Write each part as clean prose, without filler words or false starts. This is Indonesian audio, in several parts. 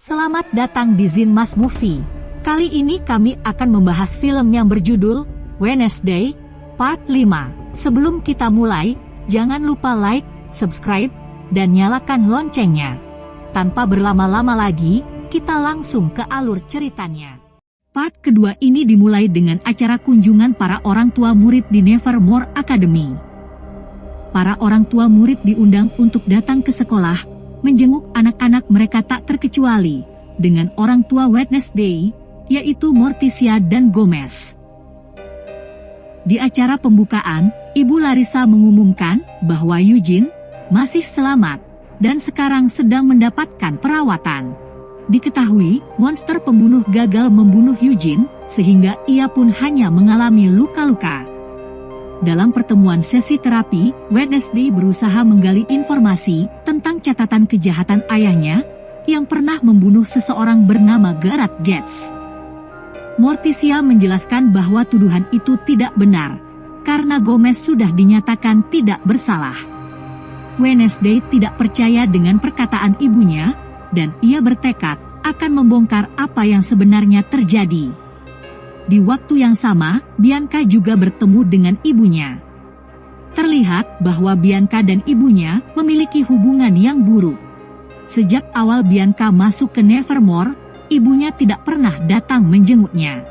Selamat datang di Zinmas Movie. Kali ini kami akan membahas film yang berjudul Wednesday, Part 5. Sebelum kita mulai, jangan lupa like, subscribe, dan nyalakan loncengnya. Tanpa berlama-lama lagi, kita langsung ke alur ceritanya. Part kedua ini dimulai dengan acara kunjungan para orang tua murid di Nevermore Academy. Para orang tua murid diundang untuk datang ke sekolah, menjenguk anak-anak mereka tak terkecuali dengan orang tua Wednesday, yaitu Morticia dan Gomez. Di acara pembukaan, Ibu Larissa mengumumkan bahwa Eugene masih selamat dan sekarang sedang mendapatkan perawatan. Diketahui, monster pembunuh gagal membunuh Eugene, sehingga ia pun hanya mengalami luka-luka. Dalam pertemuan sesi terapi, Wednesday berusaha menggali informasi tentang catatan kejahatan ayahnya yang pernah membunuh seseorang bernama Gareth Gates. Morticia menjelaskan bahwa tuduhan itu tidak benar, karena Gomez sudah dinyatakan tidak bersalah. Wednesday tidak percaya dengan perkataan ibunya, dan ia bertekad akan membongkar apa yang sebenarnya terjadi. Di waktu yang sama, Bianca juga bertemu dengan ibunya. Terlihat bahwa Bianca dan ibunya memiliki hubungan yang buruk. Sejak awal Bianca masuk ke Nevermore, ibunya tidak pernah datang menjenguknya.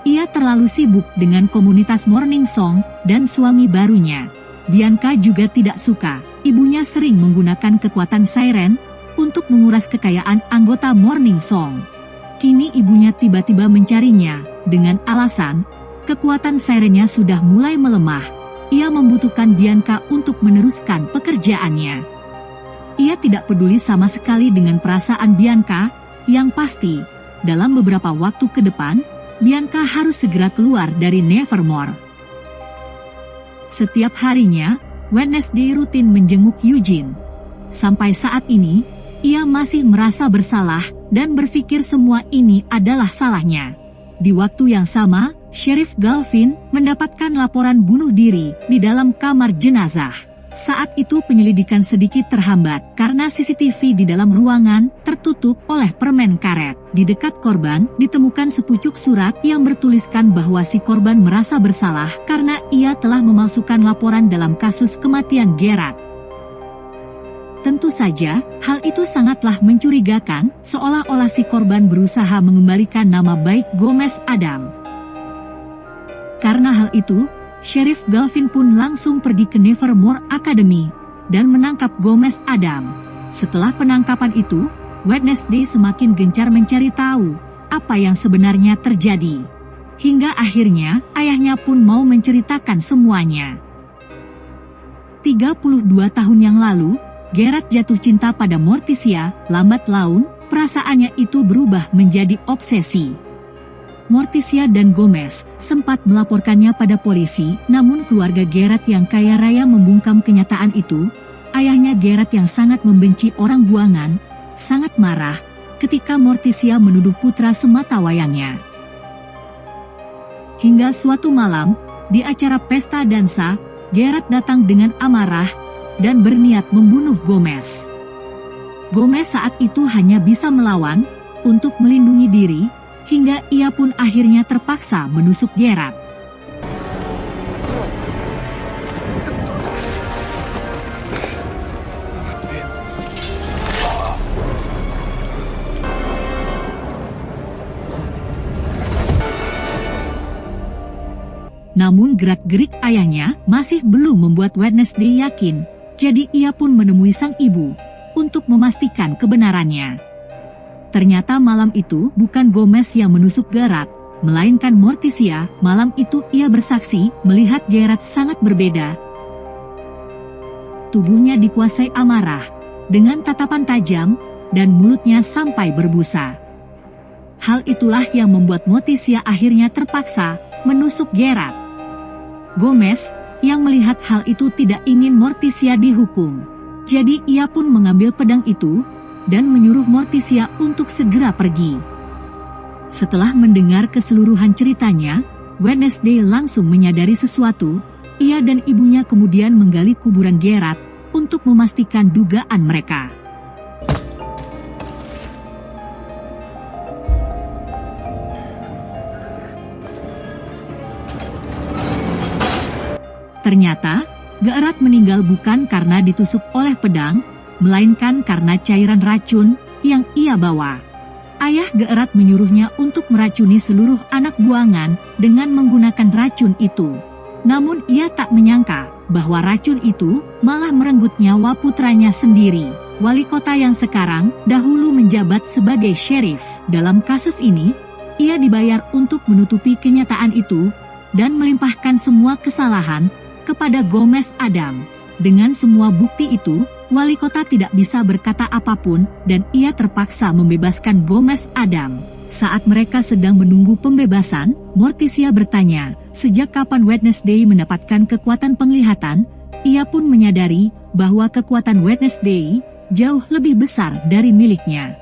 Ia terlalu sibuk dengan komunitas Morning Song dan suami barunya. Bianca juga tidak suka ibunya sering menggunakan kekuatan siren untuk menguras kekayaan anggota Morning Song. Kini ibunya tiba-tiba mencarinya dengan alasan kekuatan sirennya sudah mulai melemah. Ia membutuhkan Bianca untuk meneruskan pekerjaannya. Ia tidak peduli sama sekali dengan perasaan Bianca, yang pasti, dalam beberapa waktu ke depan, Bianca harus segera keluar dari Nevermore. Setiap harinya, Wednesday rutin menjenguk Eugene. Sampai saat ini, ia masih merasa bersalah dan berpikir semua ini adalah salahnya. Di waktu yang sama, Sheriff Galvin mendapatkan laporan bunuh diri di dalam kamar jenazah. Saat itu penyelidikan sedikit terhambat karena CCTV di dalam ruangan tertutup oleh permen karet. Di dekat korban ditemukan sepucuk surat yang bertuliskan bahwa si korban merasa bersalah karena ia telah memalsukan laporan dalam kasus kematian Gerard. Tentu saja, hal itu sangatlah mencurigakan, seolah-olah si korban berusaha mengembalikan nama baik Gomez Adam. Karena hal itu, Sheriff Galvin pun langsung pergi ke Nevermore Academy dan menangkap Gomez Adam. Setelah penangkapan itu, Wednesday semakin gencar mencari tahu apa yang sebenarnya terjadi. Hingga akhirnya, ayahnya pun mau menceritakan semuanya. 32 tahun yang lalu, Gerard jatuh cinta pada Morticia. Lambat laun, perasaannya itu berubah menjadi obsesi. Morticia dan Gomez sempat melaporkannya pada polisi, namun keluarga Gerard yang kaya raya membungkam kenyataan itu. Ayahnya Gerard yang sangat membenci orang buangan, sangat marah ketika Morticia menuduh putra sematawayangnya. Hingga suatu malam, di acara pesta dansa, Gerard datang dengan amarah dan berniat membunuh Gomez. Gomez saat itu hanya bisa melawan untuk melindungi diri, hingga ia pun akhirnya terpaksa menusuk Gerard. Namun gerak-gerik ayahnya masih belum membuat Wednesday yakin. Jadi ia pun menemui sang ibu untuk memastikan kebenarannya. Ternyata malam itu bukan Gomez yang menusuk Gerard, melainkan Morticia. Malam itu ia bersaksi melihat Gerard sangat berbeda. Tubuhnya dikuasai amarah, dengan tatapan tajam, dan mulutnya sampai berbusa. Hal itulah yang membuat Morticia akhirnya terpaksa menusuk Gerard. Gomez yang melihat hal itu tidak ingin Morticia dihukum. Jadi ia pun mengambil pedang itu dan menyuruh Morticia untuk segera pergi. Setelah mendengar keseluruhan ceritanya, Wednesday langsung menyadari sesuatu. Ia dan ibunya kemudian menggali kuburan Gerard untuk memastikan dugaan mereka. Ternyata, Gerard meninggal bukan karena ditusuk oleh pedang, melainkan karena cairan racun yang ia bawa. Ayah Gerard menyuruhnya untuk meracuni seluruh anak buangan dengan menggunakan racun itu. Namun ia tak menyangka bahwa racun itu malah merenggut nyawa putranya sendiri. Wali kota yang sekarang dahulu menjabat sebagai sheriff. Dalam kasus ini, ia dibayar untuk menutupi kenyataan itu dan melimpahkan semua kesalahan kepada Gomez Adam. Dengan semua bukti itu, wali kota tidak bisa berkata apapun dan ia terpaksa membebaskan Gomez Adam. Saat mereka sedang menunggu pembebasan, Morticia bertanya, sejak kapan Wednesday mendapatkan kekuatan penglihatan? Ia pun menyadari bahwa kekuatan Wednesday jauh lebih besar dari miliknya.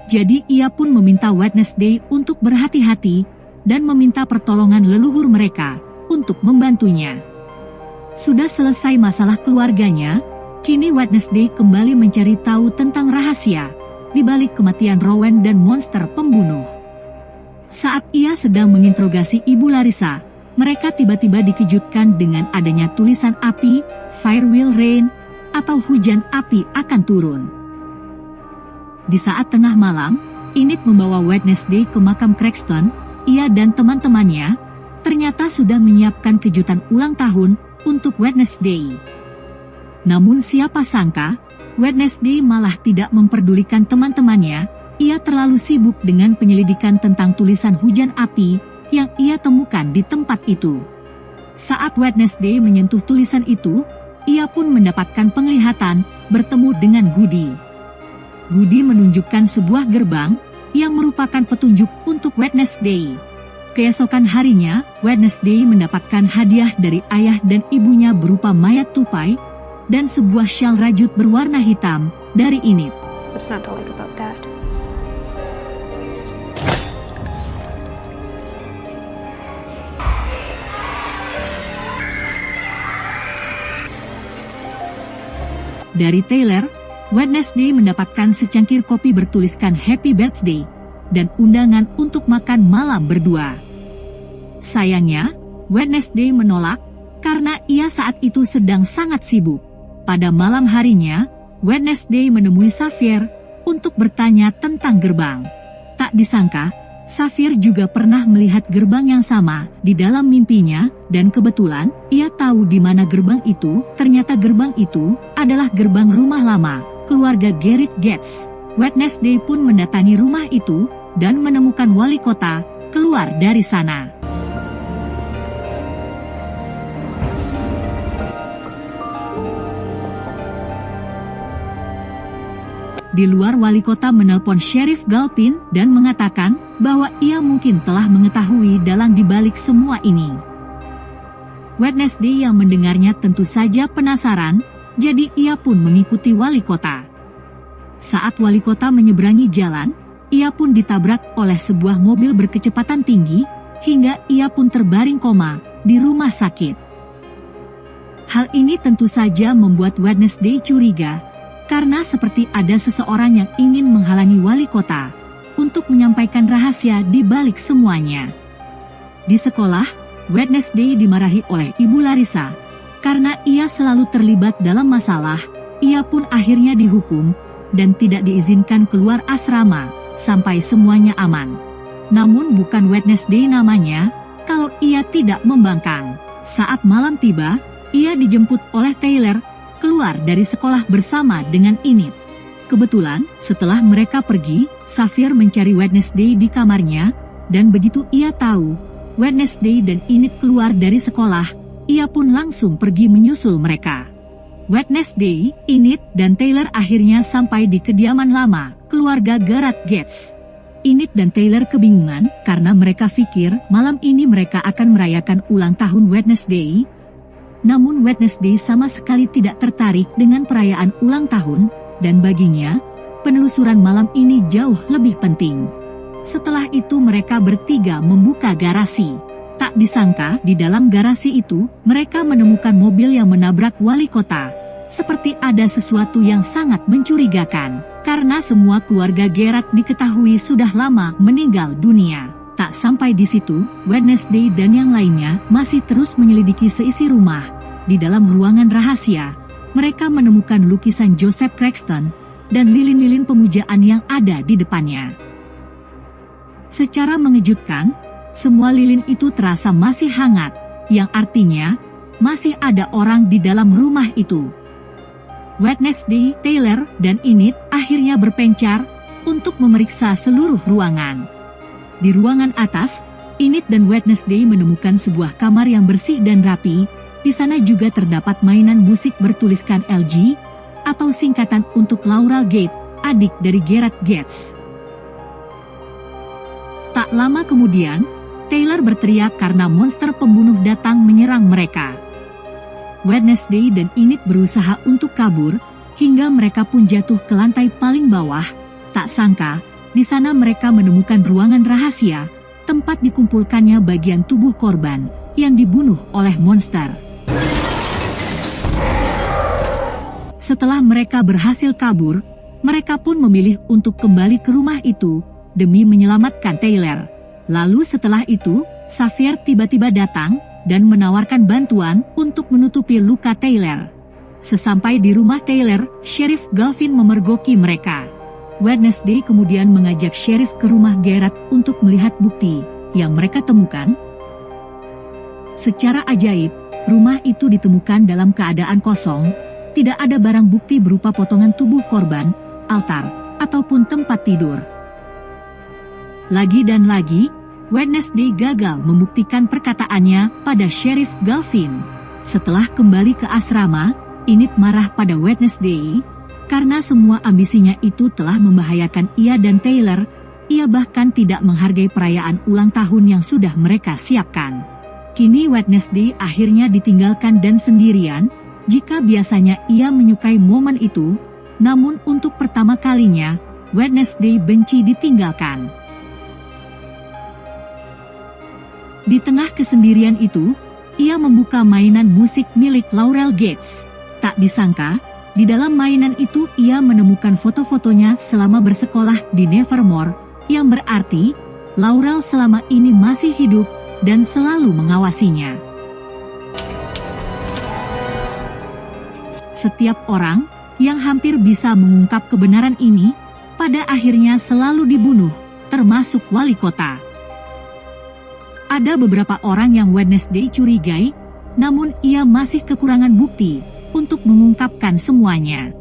Jadi ia pun meminta Wednesday untuk berhati-hati dan meminta pertolongan leluhur mereka untuk membantunya. Sudah selesai masalah keluarganya, kini Wednesday kembali mencari tahu tentang rahasia di balik kematian Rowan dan monster pembunuh. Saat ia sedang menginterogasi Ibu Larissa, mereka tiba-tiba dikejutkan dengan adanya tulisan api, "Fire will rain," atau hujan api akan turun. Di saat tengah malam, Enid membawa Wednesday ke makam Cragston. Ia dan teman-temannya ternyata sudah menyiapkan kejutan ulang tahun untuk Wednesday. Namun siapa sangka, Wednesday malah tidak memperdulikan teman-temannya. Ia terlalu sibuk dengan penyelidikan tentang tulisan hujan api yang ia temukan di tempat itu. Saat Wednesday menyentuh tulisan itu, ia pun mendapatkan penglihatan bertemu dengan Goody. Goody menunjukkan sebuah gerbang yang merupakan petunjuk untuk Wednesday. Keesokan harinya, Wednesday mendapatkan hadiah dari ayah dan ibunya berupa mayat tupai dan sebuah syal rajut berwarna hitam dari Enid. What's not to like about that? Dari Taylor, Wednesday mendapatkan secangkir kopi bertuliskan Happy Birthday dan undangan untuk makan malam berdua. Sayangnya, Wednesday menolak karena ia saat itu sedang sangat sibuk. Pada malam harinya, Wednesday menemui Xavier untuk bertanya tentang gerbang. Tak disangka, Xavier juga pernah melihat gerbang yang sama di dalam mimpinya, dan kebetulan ia tahu di mana gerbang itu. Ternyata gerbang itu adalah gerbang rumah lama keluarga Gerrit Getz. Wednesday pun mendatangi rumah itu dan menemukan wali kota keluar dari sana. Di luar, wali kota menelpon Sheriff Galpin dan mengatakan bahwa ia mungkin telah mengetahui dalang dibalik semua ini. Wednesday yang mendengarnya tentu saja penasaran, jadi ia pun mengikuti wali kota. Saat wali kota menyeberangi jalan, ia pun ditabrak oleh sebuah mobil berkecepatan tinggi, hingga ia pun terbaring koma di rumah sakit. Hal ini tentu saja membuat Wednesday curiga, karena seperti ada seseorang yang ingin menghalangi wali kota untuk menyampaikan rahasia di balik semuanya. Di sekolah, Wednesday dimarahi oleh Ibu Larissa karena ia selalu terlibat dalam masalah. Ia pun akhirnya dihukum dan tidak diizinkan keluar asrama sampai semuanya aman. Namun bukan Wednesday namanya kalau ia tidak membangkang. Saat malam tiba, ia dijemput oleh Taylor keluar dari sekolah bersama dengan Enid. Kebetulan, setelah mereka pergi, Xavier mencari Wednesday di kamarnya, dan begitu ia tahu Wednesday dan Enid keluar dari sekolah, ia pun langsung pergi menyusul mereka. Wednesday, Enid, dan Taylor akhirnya sampai di kediaman lama keluarga Gerard Getz. Enid dan Taylor kebingungan karena mereka pikir malam ini mereka akan merayakan ulang tahun Wednesday. Namun Wednesday sama sekali tidak tertarik dengan perayaan ulang tahun, dan baginya, penelusuran malam ini jauh lebih penting. Setelah itu mereka bertiga membuka garasi. Tak disangka, di dalam garasi itu, mereka menemukan mobil yang menabrak wali kota. Seperti ada sesuatu yang sangat mencurigakan, karena semua keluarga Gerard diketahui sudah lama meninggal dunia. Tak sampai di situ, Wednesday dan yang lainnya masih terus menyelidiki seisi rumah. Di dalam ruangan rahasia, mereka menemukan lukisan Joseph Cranston dan lilin-lilin pemujaan yang ada di depannya. Secara mengejutkan, semua lilin itu terasa masih hangat, yang artinya masih ada orang di dalam rumah itu. Wednesday, Taylor, dan Enid akhirnya berpencar untuk memeriksa seluruh ruangan. Di ruangan atas, Enid dan Wednesday menemukan sebuah kamar yang bersih dan rapi. Di sana juga terdapat mainan musik bertuliskan LG, atau singkatan untuk Laurel Gate, adik dari Gerard Gates. Tak lama kemudian, Taylor berteriak karena monster pembunuh datang menyerang mereka. Wednesday dan Enid berusaha untuk kabur, hingga mereka pun jatuh ke lantai paling bawah. Tak sangka, di sana mereka menemukan ruangan rahasia, tempat dikumpulkannya bagian tubuh korban yang dibunuh oleh monster. Setelah mereka berhasil kabur, mereka pun memilih untuk kembali ke rumah itu demi menyelamatkan Taylor. Lalu setelah itu, Xavier tiba-tiba datang dan menawarkan bantuan untuk menutupi luka Taylor. Sesampai di rumah Taylor, Sheriff Galvin memergoki mereka. Wednesday kemudian mengajak Sheriff ke rumah Gerard untuk melihat bukti yang mereka temukan. Secara ajaib, rumah itu ditemukan dalam keadaan kosong, tidak ada barang bukti berupa potongan tubuh korban, altar, ataupun tempat tidur. Lagi dan lagi, Wednesday gagal membuktikan perkataannya pada Sheriff Galvin. Setelah kembali ke asrama, Enid marah pada Wednesday, karena semua ambisinya itu telah membahayakan ia dan Taylor. Ia bahkan tidak menghargai perayaan ulang tahun yang sudah mereka siapkan. Kini Wednesday akhirnya ditinggalkan dan sendirian. Jika biasanya ia menyukai momen itu, namun untuk pertama kalinya, Wednesday benci ditinggalkan. Di tengah kesendirian itu, ia membuka mainan musik milik Laurel Gates. Tak disangka, di dalam mainan itu ia menemukan foto-fotonya selama bersekolah di Nevermore, yang berarti Laurel selama ini masih hidup dan selalu mengawasinya. Setiap orang yang hampir bisa mengungkap kebenaran ini, pada akhirnya selalu dibunuh, termasuk wali kota. Ada beberapa orang yang Wednesday curigai, namun ia masih kekurangan bukti untuk mengungkapkan semuanya.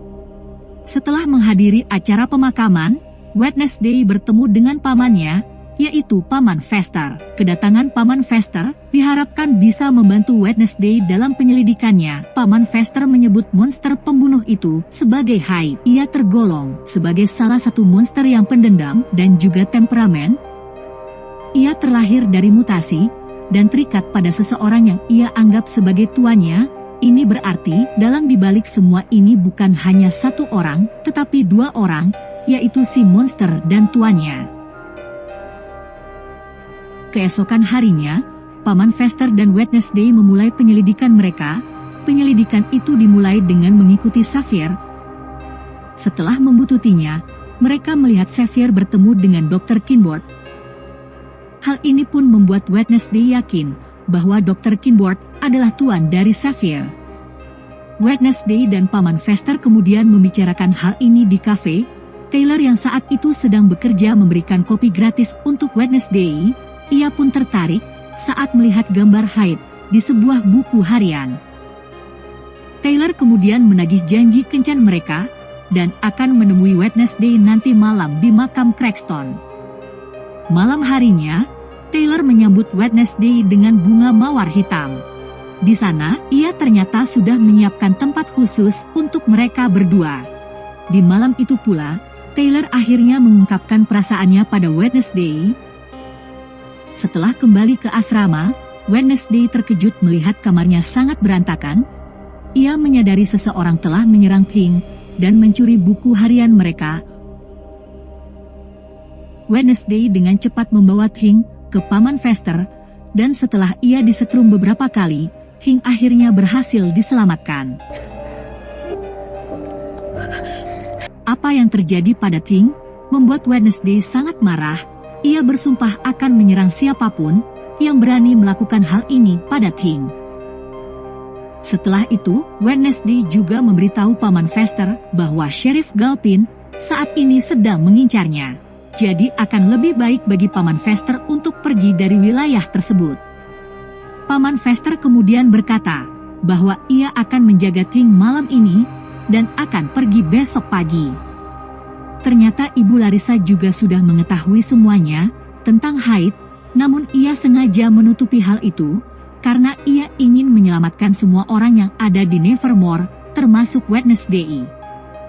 Setelah menghadiri acara pemakaman, Wednesday bertemu dengan pamannya, yaitu Paman Fester. Kedatangan Paman Fester diharapkan bisa membantu Wednesday dalam penyelidikannya. Paman Fester menyebut monster pembunuh itu sebagai Hyde. Ia tergolong sebagai salah satu monster yang pendendam dan juga temperamen. Ia terlahir dari mutasi dan terikat pada seseorang yang ia anggap sebagai tuannya. Ini berarti dalang dibalik semua ini bukan hanya satu orang, tetapi dua orang, yaitu si monster dan tuannya. Keesokan harinya, Paman Fester dan Wednesday memulai penyelidikan mereka. Penyelidikan itu dimulai dengan mengikuti Xavier. Setelah membututinya, mereka melihat Xavier bertemu dengan Dr. Kinboard. Hal ini pun membuat Wednesday yakin bahwa Dr. Kinboard adalah tuan dari Xavier. Wednesday dan Paman Fester kemudian membicarakan hal ini di kafe. Taylor yang saat itu sedang bekerja memberikan kopi gratis untuk Wednesday. Ia pun tertarik saat melihat gambar Hyde di sebuah buku harian. Taylor kemudian menagih janji kencan mereka dan akan menemui Wednesday nanti malam di makam Cranston. Malam harinya, Taylor menyambut Wednesday dengan bunga mawar hitam. Di sana, ia ternyata sudah menyiapkan tempat khusus untuk mereka berdua. Di malam itu pula, Taylor akhirnya mengungkapkan perasaannya pada Wednesday. Setelah kembali ke asrama, Wednesday terkejut melihat kamarnya sangat berantakan. Ia menyadari seseorang telah menyerang King dan mencuri buku harian mereka. Wednesday dengan cepat membawa King ke Paman Fester dan setelah ia disetrum beberapa kali, King akhirnya berhasil diselamatkan. Apa yang terjadi pada King membuat Wednesday sangat marah. Ia bersumpah akan menyerang siapapun yang berani melakukan hal ini pada King. Setelah itu, Wednesday juga memberitahu Paman Fester bahwa Sheriff Galpin saat ini sedang mengincarnya. Jadi akan lebih baik bagi Paman Fester untuk pergi dari wilayah tersebut. Paman Fester kemudian berkata bahwa ia akan menjaga King malam ini dan akan pergi besok pagi. Ternyata Ibu Larissa juga sudah mengetahui semuanya tentang Hyde, namun ia sengaja menutupi hal itu karena ia ingin menyelamatkan semua orang yang ada di Nevermore, termasuk Wednesday.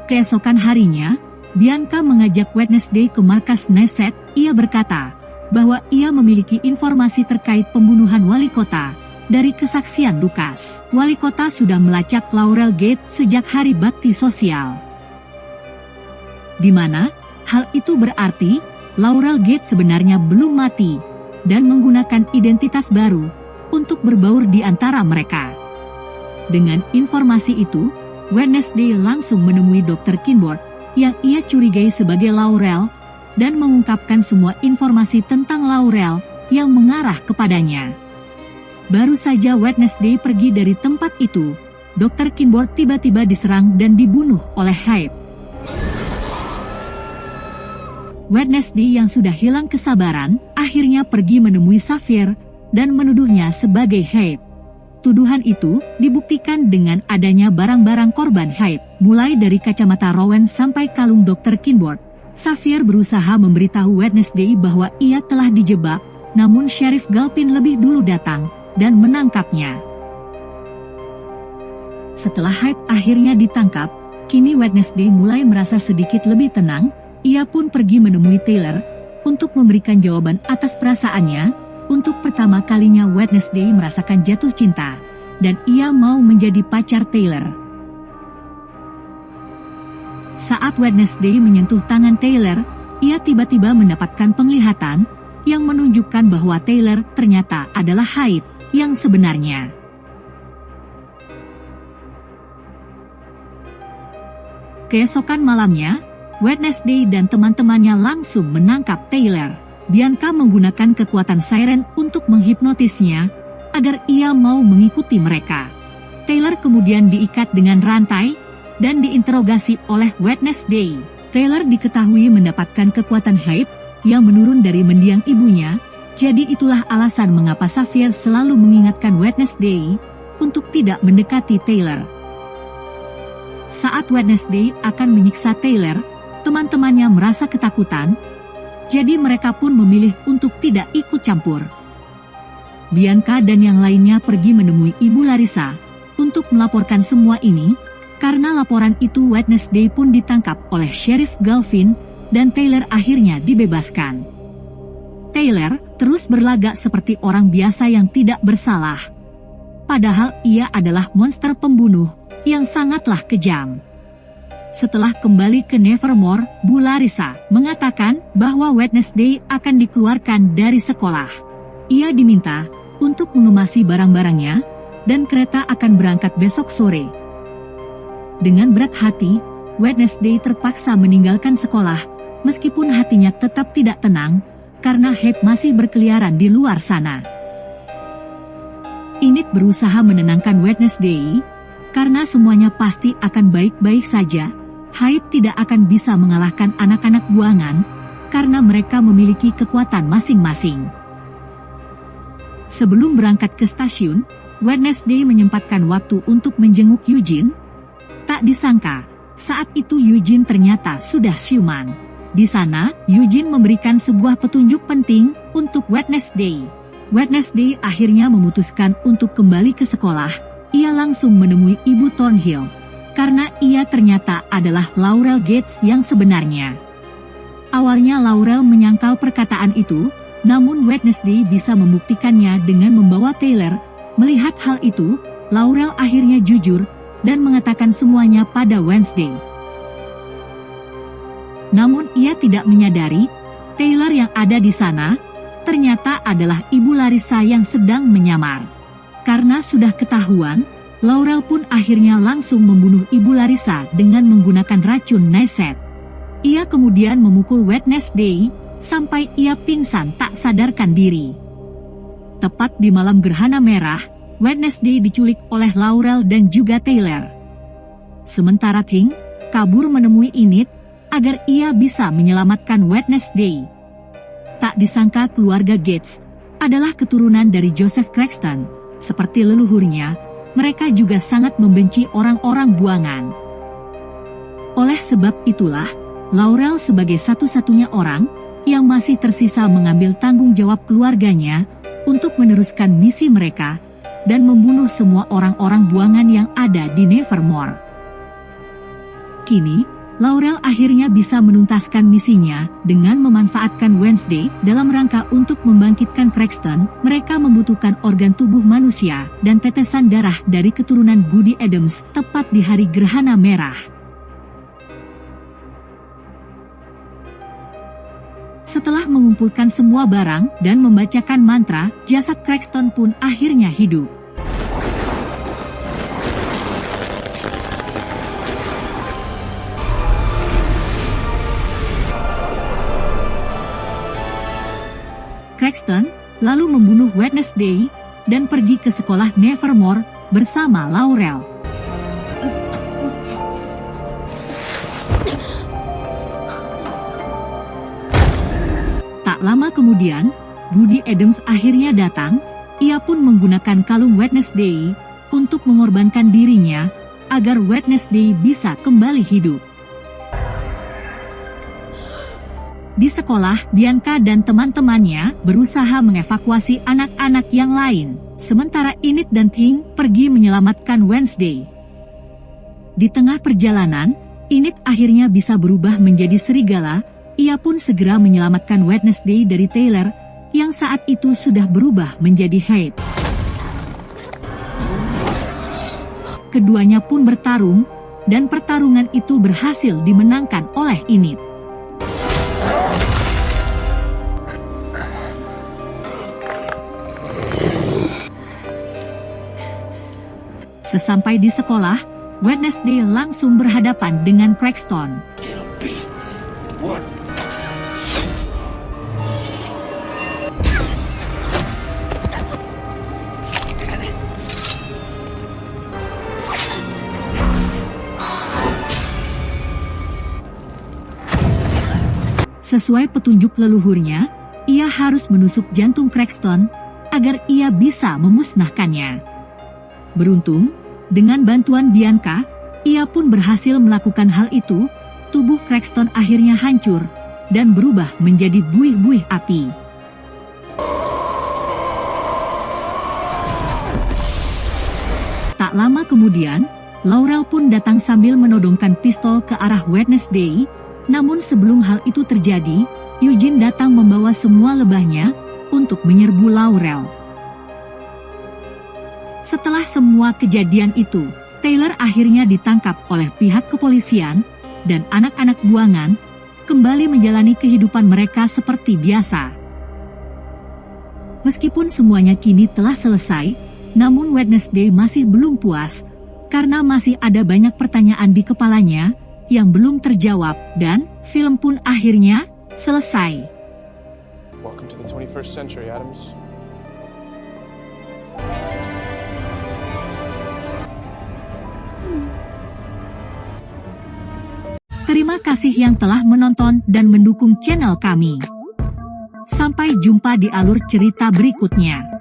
Keesokan harinya, Bianca mengajak Wednesday ke markas Neset. Ia berkata bahwa ia memiliki informasi terkait pembunuhan wali kota dari kesaksian Lucas. Wali kota sudah melacak Laurel Gate sejak hari bakti sosial. Di mana hal itu berarti Laurel Gate sebenarnya belum mati dan menggunakan identitas baru untuk berbaur di antara mereka. Dengan informasi itu, Wednesday langsung menemui Dr. Kinboard yang ia curigai sebagai Laurel dan mengungkapkan semua informasi tentang Laurel yang mengarah kepadanya. Baru saja Wednesday pergi dari tempat itu, Dr. Kinboard tiba-tiba diserang dan dibunuh oleh Hyde. Wednesday yang sudah hilang kesabaran, akhirnya pergi menemui Xavier dan menuduhnya sebagai Hyde. Tuduhan itu dibuktikan dengan adanya barang-barang korban Hyde, mulai dari kacamata Rowan sampai kalung Dr. Kinboard. Xavier berusaha memberitahu Wednesday bahwa ia telah dijebak, namun Sheriff Galpin lebih dulu datang dan menangkapnya. Setelah Hyde akhirnya ditangkap, kini Wednesday mulai merasa sedikit lebih tenang. Ia pun pergi menemui Taylor untuk memberikan jawaban atas perasaannya. Untuk pertama kalinya Wednesday merasakan jatuh cinta, dan ia mau menjadi pacar Taylor. Saat Wednesday menyentuh tangan Taylor, ia tiba-tiba mendapatkan penglihatan yang menunjukkan bahwa Taylor ternyata adalah Hyde yang sebenarnya. Keesokan malamnya, Wednesday dan teman-temannya langsung menangkap Taylor. Bianca menggunakan kekuatan siren untuk menghipnotisnya agar ia mau mengikuti mereka. Taylor kemudian diikat dengan rantai dan diinterogasi oleh Wednesday. Taylor diketahui mendapatkan kekuatan Hyde yang menurun dari mendiang ibunya, jadi itulah alasan mengapa Xavier selalu mengingatkan Wednesday untuk tidak mendekati Taylor. Saat Wednesday akan menyiksa Taylor, teman-temannya merasa ketakutan, jadi mereka pun memilih untuk tidak ikut campur. Bianca dan yang lainnya pergi menemui Ibu Larissa untuk melaporkan semua ini. Karena laporan itu Wednesday pun ditangkap oleh Sheriff Galpin dan Taylor akhirnya dibebaskan. Taylor terus berlagak seperti orang biasa yang tidak bersalah. Padahal ia adalah monster pembunuh yang sangatlah kejam. Setelah kembali ke Nevermore, Bu Larissa mengatakan bahwa Wednesday akan dikeluarkan dari sekolah. Ia diminta untuk mengemasi barang-barangnya dan kereta akan berangkat besok sore. Dengan berat hati, Wednesday terpaksa meninggalkan sekolah, meskipun hatinya tetap tidak tenang, karena Hyde masih berkeliaran di luar sana. Enid berusaha menenangkan Wednesday, karena semuanya pasti akan baik-baik saja. Hyde tidak akan bisa mengalahkan anak-anak buangan, karena mereka memiliki kekuatan masing-masing. Sebelum berangkat ke stasiun, Wednesday menyempatkan waktu untuk menjenguk Eugene. Tak disangka, saat itu Eugene ternyata sudah siuman. Di sana, Eugene memberikan sebuah petunjuk penting untuk Wednesday. Wednesday akhirnya memutuskan untuk kembali ke sekolah. Ia langsung menemui Ibu Thornhill, karena ia ternyata adalah Laurel Gates yang sebenarnya. Awalnya Laurel menyangkal perkataan itu, namun Wednesday bisa membuktikannya dengan membawa Taylor. Melihat hal itu, Laurel akhirnya jujur dan mengatakan semuanya pada Wednesday. Namun ia tidak menyadari, Taylor yang ada di sana ternyata adalah Ibu Larissa yang sedang menyamar. Karena sudah ketahuan, Laurel pun akhirnya langsung membunuh Ibu Larissa dengan menggunakan racun Neset. Ia kemudian memukul Wednesday sampai ia pingsan tak sadarkan diri. Tepat di malam gerhana merah, Wednesday diculik oleh Laurel dan juga Taylor. Sementara Thing kabur menemui Enid agar ia bisa menyelamatkan Wednesday. Tak disangka keluarga Gates adalah keturunan dari Joseph Cranston. Seperti leluhurnya, mereka juga sangat membenci orang-orang buangan. Oleh sebab itulah, Laurel sebagai satu-satunya orang yang masih tersisa mengambil tanggung jawab keluarganya untuk meneruskan misi mereka dan membunuh semua orang-orang buangan yang ada di Nevermore. Kini, Laurel akhirnya bisa menuntaskan misinya dengan memanfaatkan Wednesday dalam rangka untuk membangkitkan Cranston. Mereka membutuhkan organ tubuh manusia dan tetesan darah dari keturunan Goody Adams tepat di hari gerhana merah. Setelah mengumpulkan semua barang dan membacakan mantra, jasad Cranston pun akhirnya hidup. Cranston lalu membunuh Wednesday dan pergi ke sekolah Nevermore bersama Laurel. Tak lama kemudian, Goody Adams akhirnya datang. Ia pun menggunakan kalung Wednesday untuk mengorbankan dirinya agar Wednesday bisa kembali hidup. Di sekolah, Bianca dan teman-temannya berusaha mengevakuasi anak-anak yang lain, sementara Enid dan Thing pergi menyelamatkan Wednesday. Di tengah perjalanan, Enid akhirnya bisa berubah menjadi serigala. Ia pun segera menyelamatkan Wednesday dari Taylor, yang saat itu sudah berubah menjadi Hyde. Keduanya pun bertarung, dan pertarungan itu berhasil dimenangkan oleh Enid. Sesampai di sekolah, Wednesday langsung berhadapan dengan Cranston. Sesuai petunjuk leluhurnya, ia harus menusuk jantung Cranston agar ia bisa memusnahkannya. Beruntung, dengan bantuan Bianca, ia pun berhasil melakukan hal itu. Tubuh Cranston akhirnya hancur dan berubah menjadi buih-buih api. Tak lama kemudian, Laurel pun datang sambil menodongkan pistol ke arah Wednesday. Namun sebelum hal itu terjadi, Eugene datang membawa semua lebahnya untuk menyerbu Laurel. Setelah semua kejadian itu, Taylor akhirnya ditangkap oleh pihak kepolisian, dan anak-anak buangan kembali menjalani kehidupan mereka seperti biasa. Meskipun semuanya kini telah selesai, namun Wednesday masih belum puas, karena masih ada banyak pertanyaan di kepalanya yang belum terjawab, dan film pun akhirnya selesai. Welcome to the 21st century, Adams. Terima kasih yang telah menonton dan mendukung channel kami. Sampai jumpa di alur cerita berikutnya.